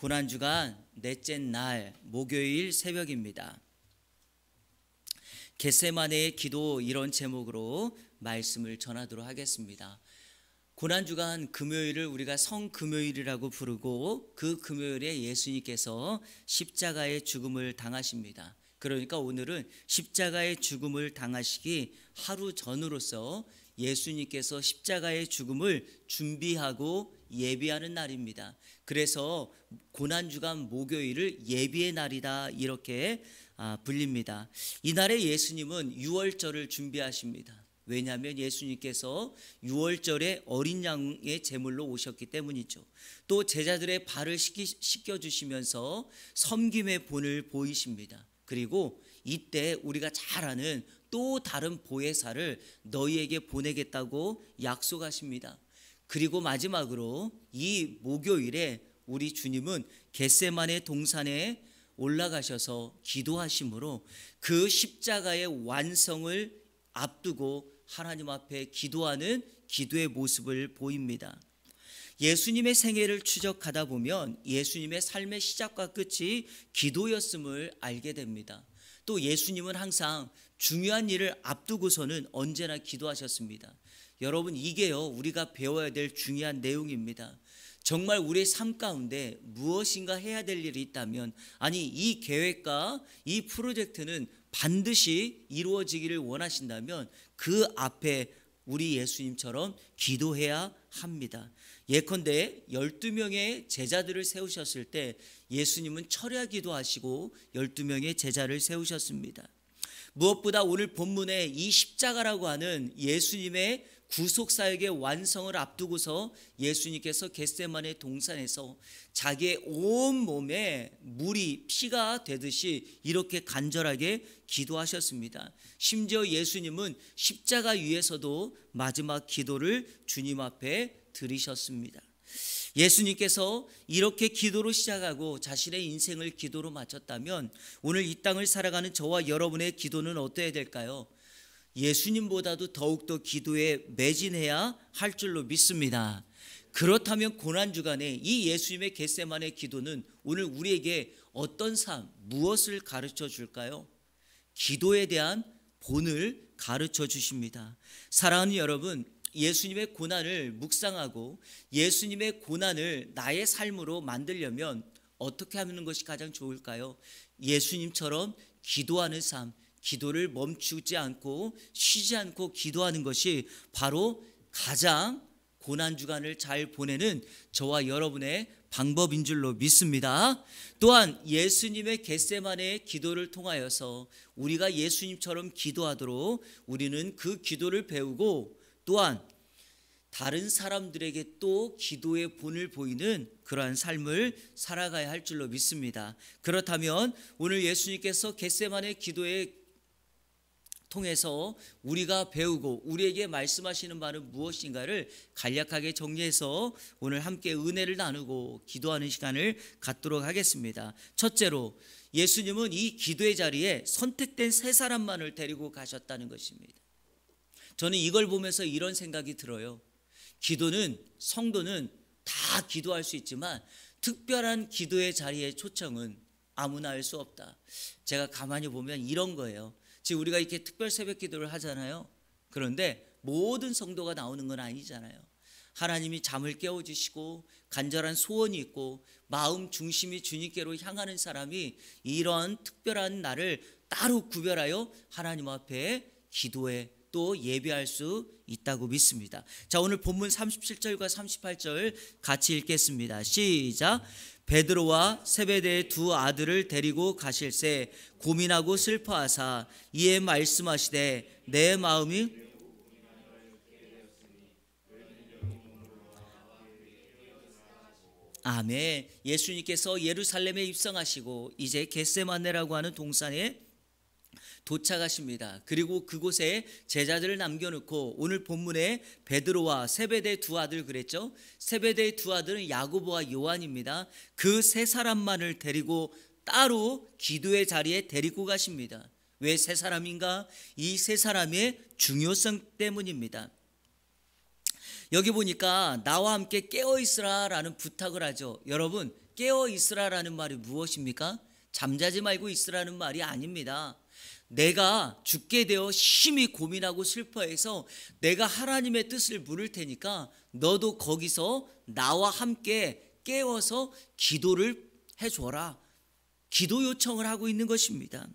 고난주간 넷째 날 목요일 새벽입니다. 겟세마네의 기도, 이런 제목으로 말씀을 전하도록 하겠습니다. 고난주간 금요일을 우리가 성금요일이라고 부르고, 그 금요일에 예수님께서 십자가의 죽음을 당하십니다. 그러니까 오늘은 십자가의 죽음을 당하시기 하루 전으로서 예수님께서 십자가의 죽음을 준비하고 예비하는 날입니다. 그래서 고난주간 목요일을 예비의 날이다, 이렇게 불립니다. 이날에 예수님은 유월절을 준비하십니다. 왜냐하면 예수님께서 유월절에 어린 양의 제물로 오셨기 때문이죠. 또 제자들의 발을 씻겨주시면서 섬김의 본을 보이십니다. 그리고 이때 우리가 잘 아는 또 다른 보혜사를 너희에게 보내겠다고 약속하십니다. 그리고 마지막으로 이 목요일에 우리 주님은 겟세마네 동산에 올라가셔서 기도하심으로 그 십자가의 완성을 앞두고 하나님 앞에 기도하는 기도의 모습을 보입니다. 예수님의 생애를 추적하다 보면 예수님의 삶의 시작과 끝이 기도였음을 알게 됩니다. 또 예수님은 항상 중요한 일을 앞두고서는 언제나 기도하셨습니다. 여러분, 이게요, 우리가 배워야 될 중요한 내용입니다. 정말 우리의 삶 가운데 무엇인가 해야 될 일이 있다면, 아니 이 계획과 이 프로젝트는 반드시 이루어지기를 원하신다면 그 앞에 우리 예수님처럼 기도해야 합니다. 예컨대 12명의 제자들을 세우셨을 때 예수님은 철야 기도하시고 12명의 제자를 세우셨습니다. 무엇보다 오늘 본문에 이 십자가라고 하는 예수님의 구속사역의 완성을 앞두고서 예수님께서 겟세마네 동산에서 자기의 온 몸에 물이 피가 되듯이 이렇게 간절하게 기도하셨습니다. 심지어 예수님은 십자가 위에서도 마지막 기도를 주님 앞에 드리셨습니다. 예수님께서 이렇게 기도로 시작하고 자신의 인생을 기도로 마쳤다면 오늘 이 땅을 살아가는 저와 여러분의 기도는 어떠해야 될까요? 예수님보다도 더욱더 기도에 매진해야 할 줄로 믿습니다. 그렇다면 고난주간에 이 예수님의 겟세마네 기도는 오늘 우리에게 어떤 삶, 무엇을 가르쳐 줄까요? 기도에 대한 본을 가르쳐 주십니다. 사랑하는 여러분, 예수님의 고난을 묵상하고 예수님의 고난을 나의 삶으로 만들려면 어떻게 하는 것이 가장 좋을까요? 예수님처럼 기도하는 삶, 기도를 멈추지 않고 쉬지 않고 기도하는 것이 바로 가장 고난주간을 잘 보내는 저와 여러분의 방법인 줄로 믿습니다. 또한 예수님의 겟세마네의 기도를 통하여서 우리가 예수님처럼 기도하도록 우리는 그 기도를 배우고 또한 다른 사람들에게 또 기도의 본을 보이는 그러한 삶을 살아가야 할 줄로 믿습니다. 그렇다면 오늘 예수님께서 겟세마네 기도에 통해서 우리가 배우고 우리에게 말씀하시는 바는 무엇인가를 간략하게 정리해서 오늘 함께 은혜를 나누고 기도하는 시간을 갖도록 하겠습니다. 첫째로, 예수님은 이 기도의 자리에 선택된 세 사람만을 데리고 가셨다는 것입니다. 저는 이걸 보면서 이런 생각이 들어요. 기도는, 성도는 다 기도할 수 있지만 특별한 기도의 자리의 초청은 아무나 할 수 없다. 제가 가만히 보면 이런 거예요. 지금 우리가 이렇게 특별 새벽 기도를 하잖아요. 그런데 모든 성도가 나오는 건 아니잖아요. 하나님이 잠을 깨워주시고 간절한 소원이 있고 마음 중심이 주님께로 향하는 사람이 이런 특별한 날을 따로 구별하여 하나님 앞에 기도에 또 예배할 수 있다고 믿습니다. 자, 오늘 본문 37절과 38절 같이 읽겠습니다. 시작. 베드로와 세베대의 두 아들을 데리고 가실새 고민하고 슬퍼하사 이에 말씀하시되 내 마음이 아멘. 예수님께서 예루살렘에 입성하시고 이제 겟세마네라고 하는 동산에 도착하십니다. 그리고 그곳에 제자들을 남겨놓고 오늘 본문에 베드로와 세베대의 두 아들 그랬죠. 세베대의 두 아들은 야고보와 요한입니다. 그 세 사람만을 데리고 따로 기도의 자리에 데리고 가십니다. 왜 세 사람인가? 이 세 사람의 중요성 때문입니다. 여기 보니까 나와 함께 깨어있으라 라는 부탁을 하죠. 여러분, 깨어 있으라라는 말이 무엇입니까? 잠자지 말고 있으라는 말이 아닙니다. 내가 죽게 되어 심히 고민하고 슬퍼해서 내가 하나님의 뜻을 물을 테니까 너도 거기서 나와 함께 깨워서 기도를 해줘라. 기도 요청을 하고 있는 것입니다.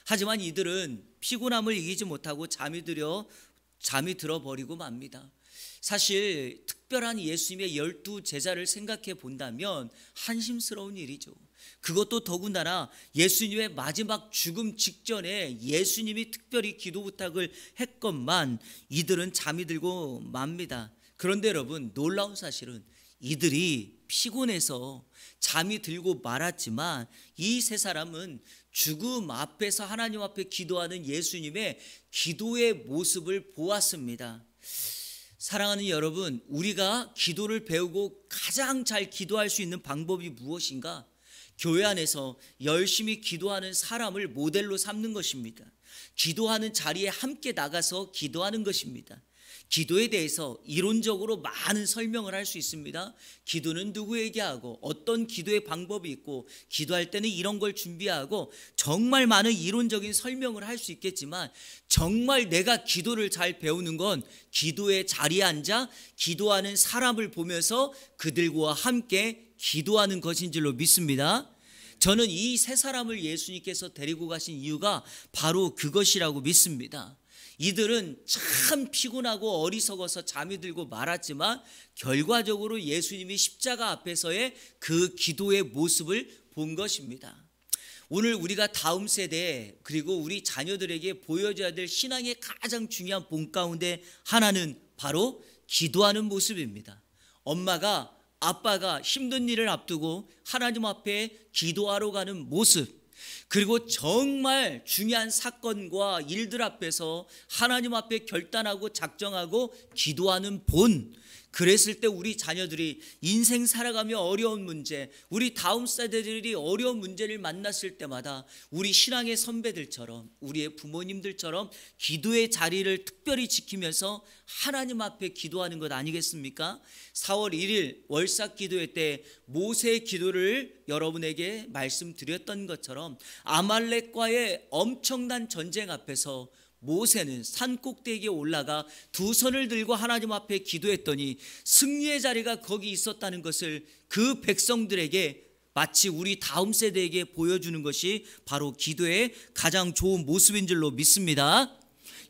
하지만 이들은 피곤함을 이기지 못하고 잠이 들어버리고 맙니다. 사실 특별한 예수님의 12제자를 생각해 본다면 한심스러운 일이죠. 그것도 더군다나 예수님의 마지막 죽음 직전에 예수님이 특별히 기도 부탁을 했건만 이들은 잠이 들고 맙니다. 그런데 여러분, 놀라운 사실은 이들이 피곤해서 잠이 들고 말았지만 이 세 사람은 죽음 앞에서 하나님 앞에 기도하는 예수님의 기도의 모습을 보았습니다. 사랑하는 여러분, 우리가 기도를 배우고 가장 잘 기도할 수 있는 방법이 무엇인가? 교회 안에서 열심히 기도하는 사람을 모델로 삼는 것입니다. 기도하는 자리에 함께 나가서 기도하는 것입니다. 기도에 대해서 이론적으로 많은 설명을 할 수 있습니다. 기도는 누구에게 하고 어떤 기도의 방법이 있고 기도할 때는 이런 걸 준비하고 정말 많은 이론적인 설명을 할 수 있겠지만 정말 내가 기도를 잘 배우는 건 기도의 자리에 앉아 기도하는 사람을 보면서 그들과 함께 기도하는 것인 줄로 믿습니다. 저는 이 세 사람을 예수님께서 데리고 가신 이유가 바로 그것이라고 믿습니다. 이들은 참 피곤하고 어리석어서 잠이 들고 말았지만 결과적으로 예수님이 십자가 앞에서의 그 기도의 모습을 본 것입니다. 오늘 우리가 다음 세대 그리고 우리 자녀들에게 보여줘야 될 신앙의 가장 중요한 본 가운데 하나는 바로 기도하는 모습입니다. 엄마가 아빠가 힘든 일을 앞두고 하나님 앞에 기도하러 가는 모습, 그리고 정말 중요한 사건과 일들 앞에서 하나님 앞에 결단하고 작정하고 기도하는 본, 그랬을 때 우리 자녀들이 인생 살아가며 어려운 문제, 우리 다음 세대들이 어려운 문제를 만났을 때마다 우리 신앙의 선배들처럼 우리의 부모님들처럼 기도의 자리를 특별히 지키면서 하나님 앞에 기도하는 것 아니겠습니까? 4월 1일 월삭 기도회 때 모세의 기도를 여러분에게 말씀드렸던 것처럼 아말렉과의 엄청난 전쟁 앞에서 모세는 산 꼭대기에 올라가 두 손을 들고 하나님 앞에 기도했더니 승리의 자리가 거기 있었다는 것을 그 백성들에게 마치 우리 다음 세대에게 보여주는 것이 바로 기도의 가장 좋은 모습인 줄로 믿습니다.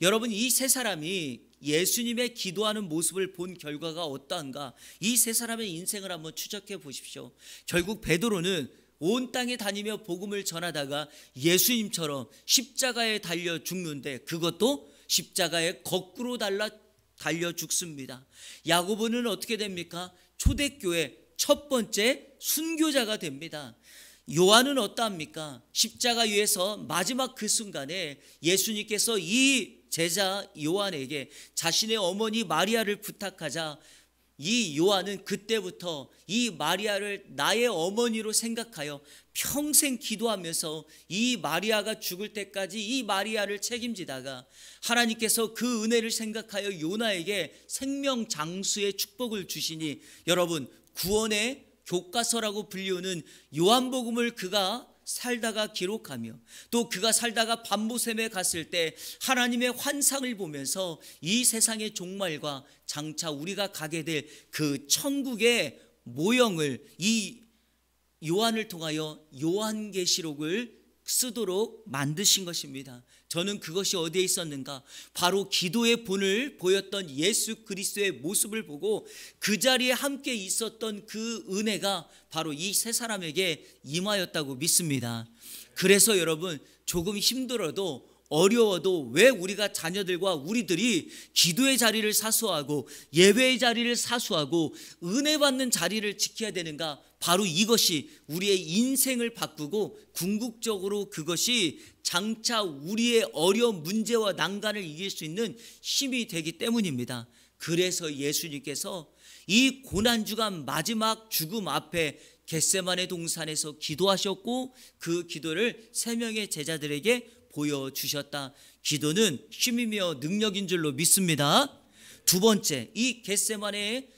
여러분, 이 세 사람이 예수님의 기도하는 모습을 본 결과가 어떠한가? 이 세 사람의 인생을 한번 추적해 보십시오. 결국 베드로는 온 땅에 다니며 복음을 전하다가 예수님처럼 십자가에 달려 죽는데 그것도 십자가에 거꾸로 달려 죽습니다. 야고보는 어떻게 됩니까? 초대교회 첫 번째 순교자가 됩니다. 요한은 어떠합니까? 십자가 위에서 마지막 그 순간에 예수님께서 이 제자 요한에게 자신의 어머니 마리아를 부탁하자 이 요한은 그때부터 이 마리아를 나의 어머니로 생각하여 평생 기도하면서 이 마리아가 죽을 때까지 이 마리아를 책임지다가 하나님께서 그 은혜를 생각하여 요나에게 생명 장수의 축복을 주시니 여러분, 구원의 교과서라고 불리우는 요한복음을 그가 살다가 기록하며 또 그가 살다가 밤모샘에 갔을 때 하나님의 환상을 보면서 이 세상의 종말과 장차 우리가 가게 될 그 천국의 모형을 이 요한을 통하여 요한계시록을 쓰도록 만드신 것입니다. 저는 그것이 어디에 있었는가? 바로 기도의 본을 보였던 예수 그리스도의 모습을 보고 그 자리에 함께 있었던 그 은혜가 바로 이 세 사람에게 임하였다고 믿습니다. 그래서 여러분, 조금 힘들어도 어려워도 왜 우리가 자녀들과 우리들이 기도의 자리를 사수하고 예배의 자리를 사수하고 은혜 받는 자리를 지켜야 되는가? 바로 이것이 우리의 인생을 바꾸고 궁극적으로 그것이 장차 우리의 어려운 문제와 난간을 이길 수 있는 힘이 되기 때문입니다. 그래서 예수님께서 이 고난주간 마지막 죽음 앞에 겟세마네 동산에서 기도하셨고 그 기도를 세 명의 제자들에게 보여주셨다. 기도는 힘이며 능력인 줄로 믿습니다. 두 번째, 이 겟세마네의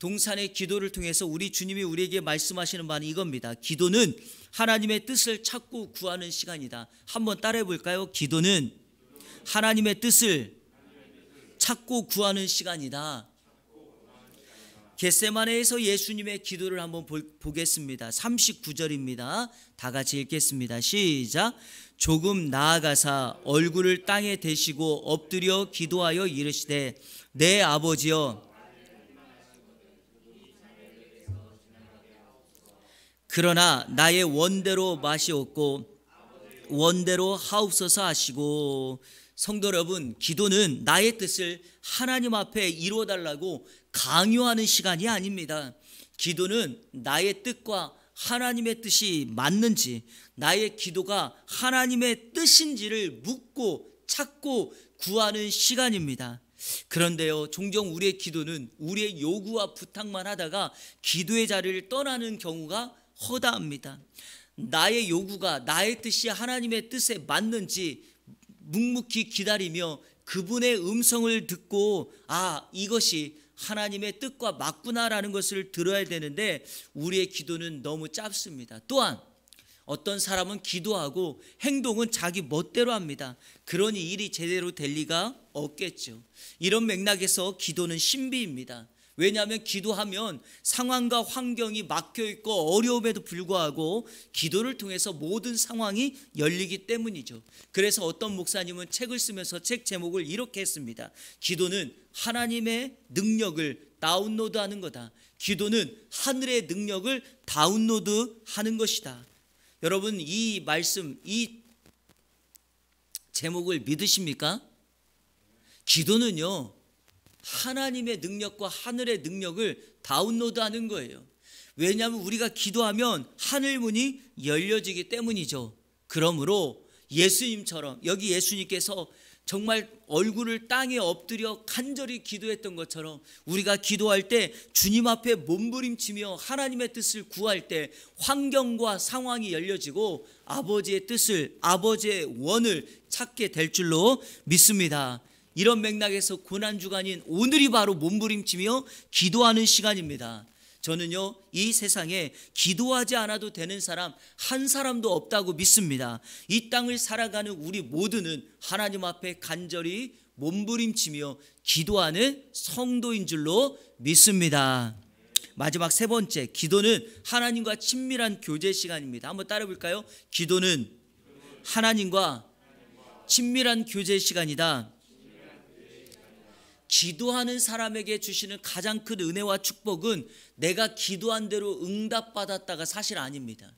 동산의 기도를 통해서 우리 주님이 우리에게 말씀하시는 바는 이겁니다. 기도는 하나님의 뜻을 찾고 구하는 시간이다. 한번 따라해 볼까요? 기도는 하나님의 뜻을 찾고 구하는 시간이다. 겟세마네에서 예수님의 기도를 한번 보겠습니다. 39절입니다. 다 같이 읽겠습니다. 시작. 조금 나아가사 얼굴을 땅에 대시고 엎드려 기도하여 이르시되 내 아버지여 그러나 나의 원대로 마시옵고 원대로 하옵소서 하시고. 성도 여러분, 기도는 나의 뜻을 하나님 앞에 이루어달라고 강요하는 시간이 아닙니다. 기도는 나의 뜻과 하나님의 뜻이 맞는지, 나의 기도가 하나님의 뜻인지를 묻고 찾고 구하는 시간입니다. 그런데요, 종종 우리의 기도는 우리의 요구와 부탁만 하다가 기도의 자리를 떠나는 경우가 허다합니다. 나의 요구가 나의 뜻이 하나님의 뜻에 맞는지 묵묵히 기다리며 그분의 음성을 듣고 이것이 하나님의 뜻과 맞구나라는 것을 들어야 되는데 우리의 기도는 너무 짧습니다. 또한 어떤 사람은 기도하고 행동은 자기 멋대로 합니다. 그러니 일이 제대로 될 리가 없겠죠. 이런 맥락에서 기도는 신비입니다. 왜냐하면 기도하면 상황과 환경이 막혀있고 어려움에도 불구하고 기도를 통해서 모든 상황이 열리기 때문이죠. 그래서 어떤 목사님은 책을 쓰면서 책 제목을 이렇게 했습니다. 기도는 하나님의 능력을 다운로드하는 거다. 기도는 하늘의 능력을 다운로드하는 것이다. 여러분, 이 말씀, 이 제목을 믿으십니까? 기도는요, 하나님의 능력과 하늘의 능력을 다운로드하는 거예요. 왜냐하면 우리가 기도하면 하늘 문이 열려지기 때문이죠. 그러므로 예수님처럼, 여기 예수님께서 정말 얼굴을 땅에 엎드려 간절히 기도했던 것처럼 우리가 기도할 때 주님 앞에 몸부림치며 하나님의 뜻을 구할 때 환경과 상황이 열려지고 아버지의 뜻을, 아버지의 원을 찾게 될 줄로 믿습니다. 이런 맥락에서 고난주간인 오늘이 바로 몸부림치며 기도하는 시간입니다. 저는요, 이 세상에 기도하지 않아도 되는 사람 한 사람도 없다고 믿습니다. 이 땅을 살아가는 우리 모두는 하나님 앞에 간절히 몸부림치며 기도하는 성도인 줄로 믿습니다. 마지막 세 번째, 기도는 하나님과 친밀한 교제 시간입니다. 한번 따라 볼까요? 기도는 하나님과 친밀한 교제 시간이다. 기도하는 사람에게 주시는 가장 큰 은혜와 축복은 내가 기도한 대로 응답받았다가 사실 아닙니다.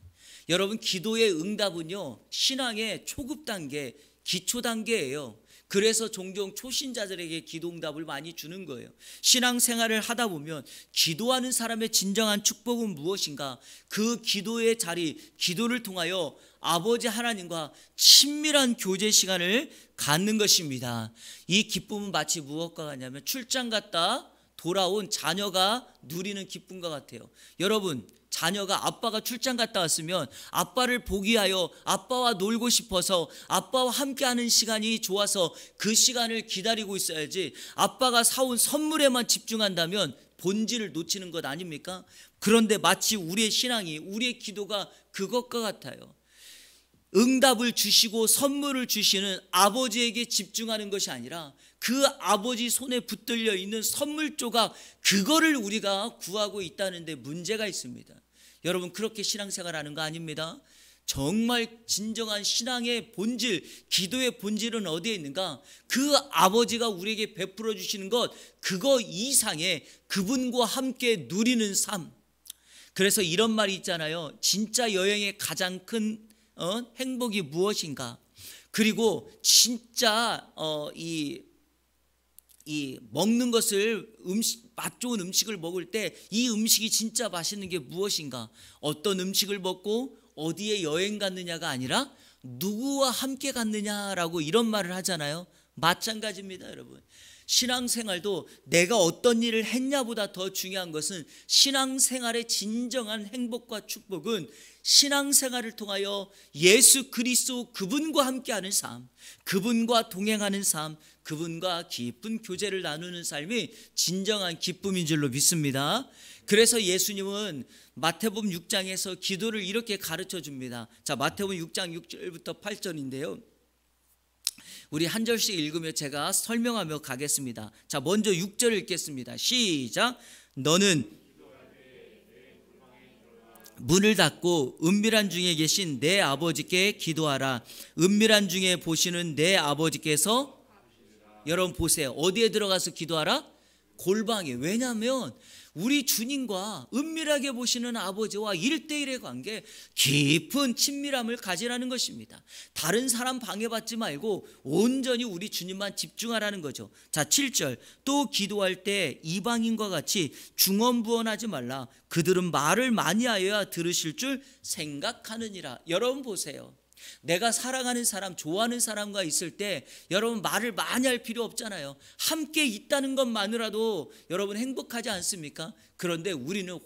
여러분, 기도의 응답은요, 신앙의 초급 단계, 기초 단계예요. 그래서 종종 초신자들에게 기도 응답을 많이 주는 거예요. 신앙생활을 하다 보면 기도하는 사람의 진정한 축복은 무엇인가? 그 기도의 자리, 기도를 통하여 아버지 하나님과 친밀한 교제 시간을 갖는 것입니다. 이 기쁨은 마치 무엇과 같냐면 출장 갔다 돌아온 자녀가 누리는 기쁨과 같아요. 여러분, 자녀가 아빠가 출장 갔다 왔으면 아빠를 보기 위하여 아빠와 놀고 싶어서 아빠와 함께하는 시간이 좋아서 그 시간을 기다리고 있어야지, 아빠가 사온 선물에만 집중한다면 본질을 놓치는 것 아닙니까? 그런데 마치 우리의 신앙이, 우리의 기도가 그것과 같아요. 응답을 주시고 선물을 주시는 아버지에게 집중하는 것이 아니라 그 아버지 손에 붙들려 있는 선물 조각, 그거를 우리가 구하고 있다는 데 문제가 있습니다. 여러분, 그렇게 신앙생활하는 거 아닙니다. 정말 진정한 신앙의 본질, 기도의 본질은 어디에 있는가? 그 아버지가 우리에게 베풀어 주시는 것, 그거 이상의 그분과 함께 누리는 삶. 그래서 이런 말이 있잖아요. 진짜 여행의 가장 큰 행복이 무엇인가? 그리고 진짜 이 먹는 것을, 맛 좋은 음식을 먹을 때 이 음식이 진짜 맛있는 게 무엇인가? 어떤 음식을 먹고 어디에 여행 갔느냐가 아니라 누구와 함께 갔느냐라고 이런 말을 하잖아요. 마찬가지입니다, 여러분. 신앙생활도 내가 어떤 일을 했냐보다 더 중요한 것은, 신앙생활의 진정한 행복과 축복은 신앙생활을 통하여 예수 그리스도 그분과 함께하는 삶, 그분과 동행하는 삶, 그분과 깊은 교제를 나누는 삶이 진정한 기쁨인 줄로 믿습니다. 그래서 예수님은 마태복음 6장에서 기도를 이렇게 가르쳐 줍니다. 자, 마태복음 6장 6절부터 8절인데요. 우리 한 절씩 읽으며 제가 설명하며 가겠습니다. 자, 먼저 6절 읽겠습니다. 시작. 너는 문을 닫고 은밀한 중에 계신 내 아버지께 기도하라. 은밀한 중에 보시는 내 아버지께서, 여러분 보세요. 어디에 들어가서 기도하라? 골방에. 왜냐하면 우리 주님과 은밀하게 보시는 아버지와 1대1의 관계, 깊은 친밀함을 가지라는 것입니다. 다른 사람 방해받지 말고 온전히 우리 주님만 집중하라는 거죠. 자, 7절. 또 기도할 때 이방인과 같이 중언부언하지 말라. 그들은 말을 많이 하여야 들으실 줄 생각하느니라. 여러분 보세요. 내가 사랑하는 사람, 좋아하는 사람과 있을 때 여러분 말을 많이 할 필요 없잖아요. 함께 있다는 것만으로도 여러분 행복하지 않습니까? 그런데 우리는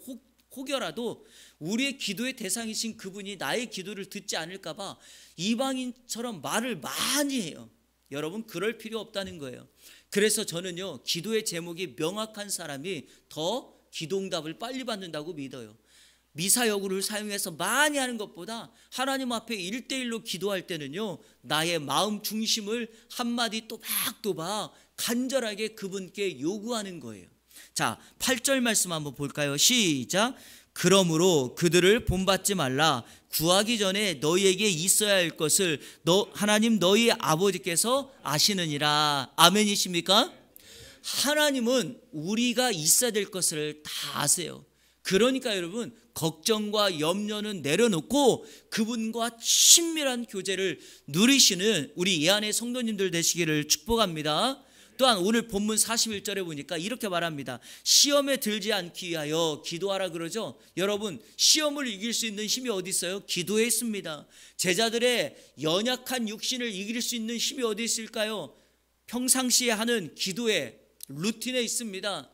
혹여라도 우리의 기도의 대상이신 그분이 나의 기도를 듣지 않을까 봐 이방인처럼 말을 많이 해요. 여러분 그럴 필요 없다는 거예요. 그래서 저는요, 기도의 제목이 명확한 사람이 더 기도응답을 빨리 받는다고 믿어요. 미사여구를 사용해서 많이 하는 것보다 하나님 앞에 1대1로 기도할 때는요, 나의 마음 중심을 한마디 또박또박 간절하게 그분께 요구하는 거예요. 자, 8절 말씀 한번 볼까요? 시작. 그러므로 그들을 본받지 말라. 구하기 전에 너희에게 있어야 할 것을 하나님 너희 아버지께서 아시느니라. 아멘이십니까? 하나님은 우리가 있어야 될 것을 다 아세요. 그러니까 여러분, 걱정과 염려는 내려놓고 그분과 친밀한 교제를 누리시는 우리 이 안의 성도님들 되시기를 축복합니다. 또한 오늘 본문 41절에 보니까 이렇게 말합니다. 시험에 들지 않기 위하여 기도하라 그러죠. 여러분, 시험을 이길 수 있는 힘이 어디 있어요? 기도에 있습니다. 제자들의 연약한 육신을 이길 수 있는 힘이 어디 있을까요? 평상시에 하는 기도의 루틴에 있습니다.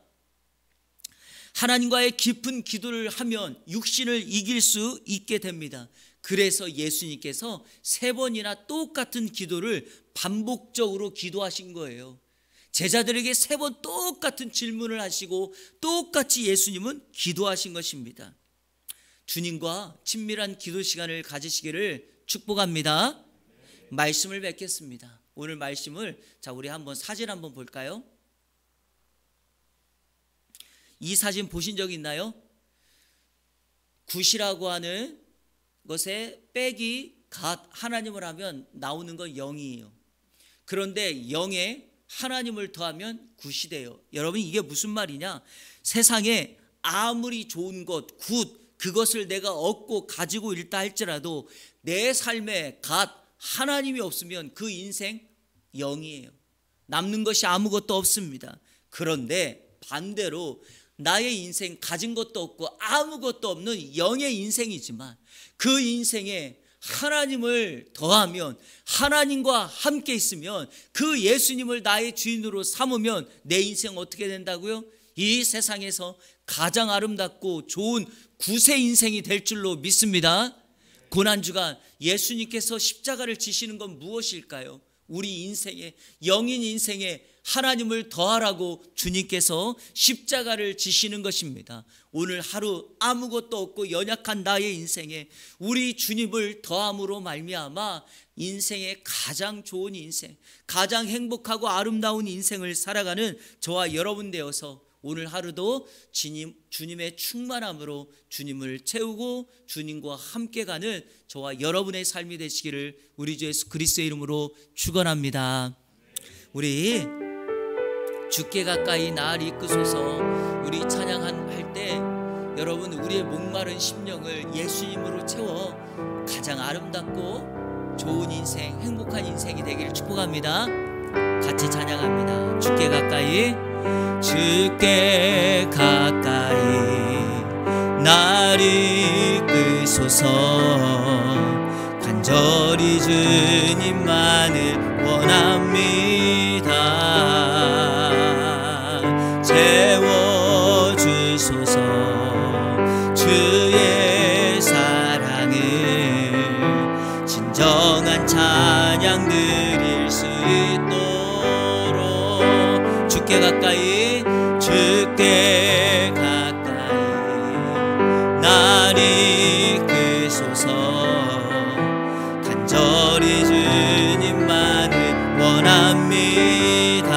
하나님과의 깊은 기도를 하면 육신을 이길 수 있게 됩니다. 그래서 예수님께서 3번이나 똑같은 기도를 반복적으로 기도하신 거예요. 제자들에게 3번 똑같은 질문을 하시고 똑같이 예수님은 기도하신 것입니다. 주님과 친밀한 기도 시간을 가지시기를 축복합니다. 말씀을 뵙겠습니다. 오늘 말씀을, 자, 우리 한번 사진 한번 볼까요? 이 사진 보신 적 있나요? 굿이라고 하는 것에 빼기 갓 하나님을 하면 나오는 건 0이에요. 그런데 0에 하나님을 더하면 굿이 돼요. 여러분 이게 무슨 말이냐? 세상에 아무리 좋은 것, 굿, 그것을 내가 얻고 가지고 있다 할지라도 내 삶에 갓 하나님이 없으면 그 인생 0이에요. 남는 것이 아무것도 없습니다. 그런데 반대로 나의 인생 가진 것도 없고 아무것도 없는 0의 인생이지만 그 인생에 하나님을 더하면, 하나님과 함께 있으면, 그 예수님을 나의 주인으로 삼으면 내 인생 어떻게 된다고요? 이 세상에서 가장 아름답고 좋은 굿의 인생이 될 줄로 믿습니다. 고난주간 예수님께서 십자가를 지시는 건 무엇일까요? 우리 인생에, 영인 인생에 하나님을 더하라고 주님께서 십자가를 지시는 것입니다. 오늘 하루 아무것도 없고 연약한 나의 인생에 우리 주님을 더함으로 말미암아 인생의 가장 좋은 인생, 가장 행복하고 아름다운 인생을 살아가는 저와 여러분 되어서 오늘 하루도 주님의 충만함으로 주님을 채우고 주님과 함께 가는 저와 여러분의 삶이 되시기를 우리 주 예수 그리스도의 이름으로 축원합니다. 우리 주께 가까이 날 이끄소서 우리 찬양할 때 여러분 우리의 목마른 심령을 예수님으로 채워 가장 아름답고 좋은 인생, 행복한 인생이 되기를 축복합니다. 같이 찬양합니다. 주께 가까이, 주께 가까이 날 이끄소서. 간절히 주님만을 원합니다. 채워주소서. 주의 사랑을 진정한 찬양 드릴 수 있도록 주께 가까이 주께 가까이 날 이끄소서. 간절히 주님만을 원합니다.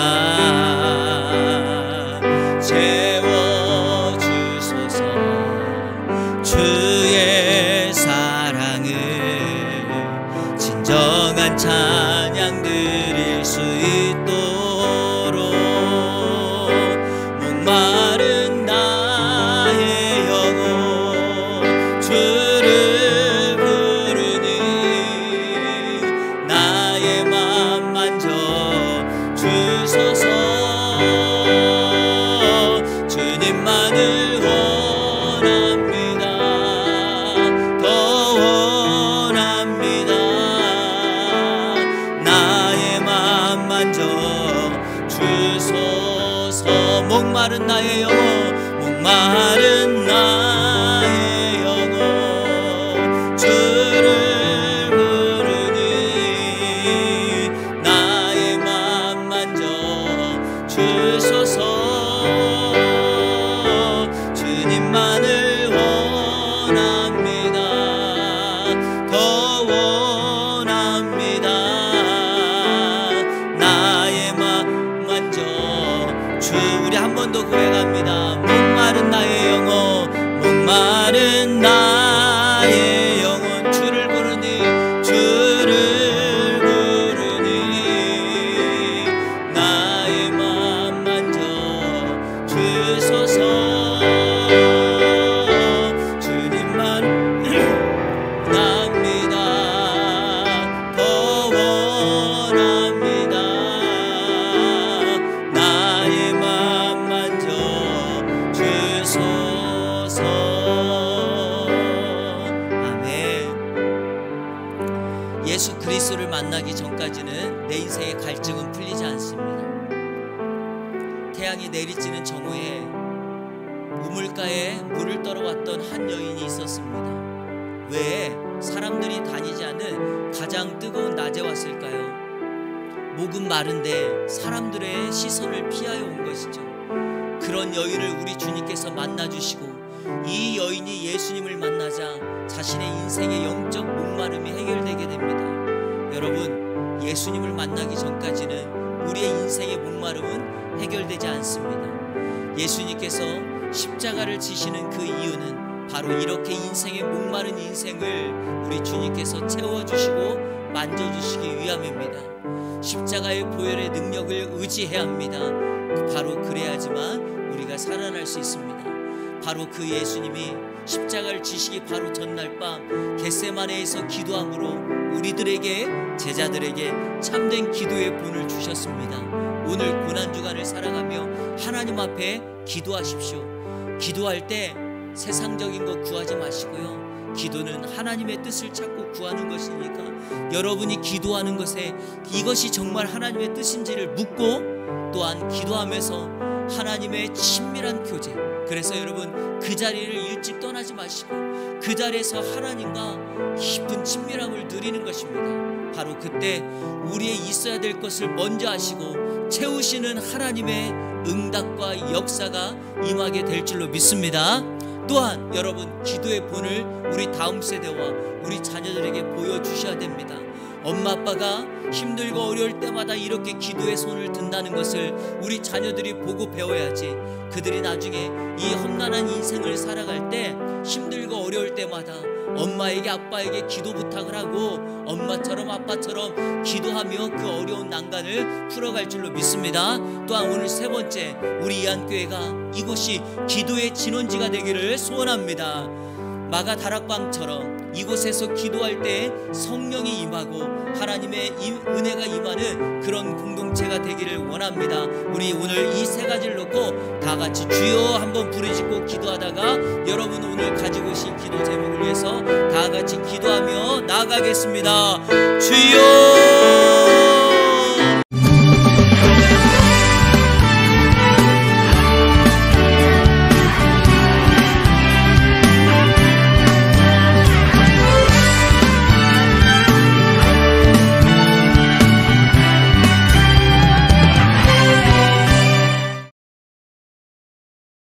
채워주소서. 주의 사랑을 진정한 찬양 드릴 수 있도록 목마른 나의 영혼 주를 부르니 나의 맘 만져 주소서. 주님만을 원합니다. 더 원합니다. 나의 맘 만져 주소서. 목마른 나의 영혼 목마른 나의 영혼 주를 부르니 나의 맘 만져 주소서. 주님만을 원합니다. 더 원합니다. 나의 맘 만져 주. 우리 한 번 더 고백합니다. 목마른 나의 영혼 목마른 나의 영혼 주를 부르니 주를 부르니 나의 맘 만져 주소서. 주님만 원합니다. 더 원합니다. 나의 맘 만져 주소서. 아멘. 예수 그리스도를 만나기 전까지는 내 인생의 갈증은 풀리지 않습니다. 태양이 내리쬐는 정오에 우물가에 물을 떨어왔던 한 여인이 있었습니다. 왜 사람들이 다니지 않는 가장 뜨거운 낮에 왔을까요? 목은 마른데 사람들의 시선을 피하여 온 것이죠. 그런 여인을 우리 주님께서 만나주시고 이 여인이 예수님을 만나자 자신의 인생의 영적 목마름이 해결되게 됩니다. 여러분, 예수님을 만나기 전까지는 우리의 인생의 목마름은 해결되지 않습니다. 예수님께서 십자가를 지시는 그 이유는 바로 이렇게 인생의 목마른 인생을 우리 주님께서 채워주시고 만져주시기 위함입니다. 십자가의 보혈의 능력을 의지해야 합니다. 바로 그래야지만 우리가 살아날 수 있습니다. 바로 그 예수님이 십자가를 지시기 바로 전날 밤 겟세마네에서 기도함으로 우리들에게, 제자들에게 참된 기도의 본을 주셨습니다. 오늘 고난주간을 살아가며 하나님 앞에 기도하십시오. 기도할 때 세상적인 것 구하지 마시고요, 기도는 하나님의 뜻을 찾고 구하는 것이니까 여러분이 기도하는 것에 이것이 정말 하나님의 뜻인지를 묻고, 또한 기도하면서 하나님의 친밀한 교제, 그래서 여러분 그 자리를 일찍 떠나지 마시고 그 자리에서 하나님과 깊은 친밀함을 누리는 것입니다. 바로 그때 우리의 있어야 될 것을 먼저 아시고 채우시는 하나님의 응답과 역사가 임하게 될 줄로 믿습니다. 또한 여러분, 기도의 본을 우리 다음 세대와 우리 자녀들에게 보여주셔야 됩니다. 엄마 아빠가 힘들고 어려울 때마다 이렇게 기도의 손을 든다는 것을 우리 자녀들이 보고 배워야지, 그들이 나중에 이 험난한 인생을 살아갈 때 힘들고 어려울 때마다 엄마에게 아빠에게 기도 부탁을 하고 엄마처럼 아빠처럼 기도하며 그 어려운 난간을 풀어갈 줄로 믿습니다. 또한 오늘 세 번째, 우리 이안교회가 이곳이 기도의 진원지가 되기를 소원합니다. 마가 다락방처럼 이곳에서 기도할 때 성령이 임하고 하나님의 은혜가 임하는 그런 공동체가 되기를 원합니다. 우리 오늘 이 세 가지를 놓고 다 같이 주여 한번 부르짖고 기도하다가 여러분 오늘 가지고 오신 기도 제목을 위해서 다 같이 기도하며 나아가겠습니다. 주여